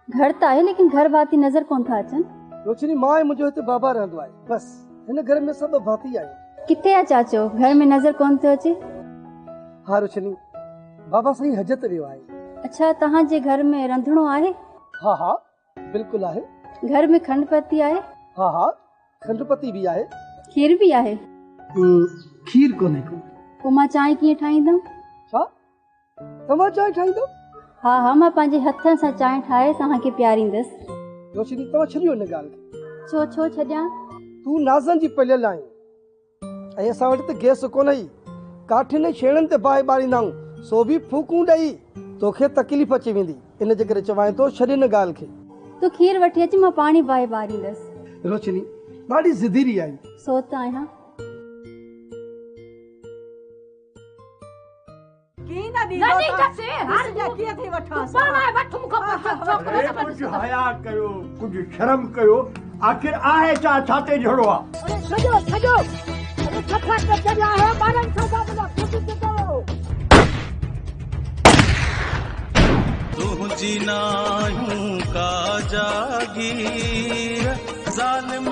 घर त आहे लेकिन घर भाती नज़र कोन था अचनि। रोशनी मां ऐं मुंहिंजो हिते बाबा रहंदो आहे, बस हिन घर में सभु भाती आहिनि। किथे आहे चाचो? घर में नज़र कोन थो अचे। हा रोशनी, बाबा साईं हज ते वियो आहे। अच्छा, तव्हांजे घर में रंधिणो आहे? हा हा बिल्कुलु आहे। घर में खंड पती आहे? हा हा खंडपति भी आहे। खीर भी आहे? खीर कोन्हे को। पोइ मां चांहि कीअं ठाहींदमि? छा तव्हां चांहि ठाहींदो? हा हा, मां पंहिंजे हथनि सां चांहि ठाहे तव्हांखे पीआरींदसि। रोशनी तव्हां छॾियो हिन ॻाल्हि खे। छो छॾियां? तूं नाज़नि जी पलियल आहीं ऐं असां वटि त गैस कोन ई। काठियुनि छेड़नि ते बाहि ॿारींदा आहियूं, सो बि फूकूं ॾेई तोखे तकलीफ़ अची वेंदी। इन जे करे चवां थो छॾ हिन ॻाल्हि खे। तूं खीर वठी अच, मां पाणी बाहि ॿारींदसि। रोशनी ॾाढी ज़िदीरी आई। सो त आहियां। कुछ हया कयो, कुछ शर्म कयो। आखिर आहे छा ते जड़ो आ? तुझी नायूं का जागीर ज़ालिम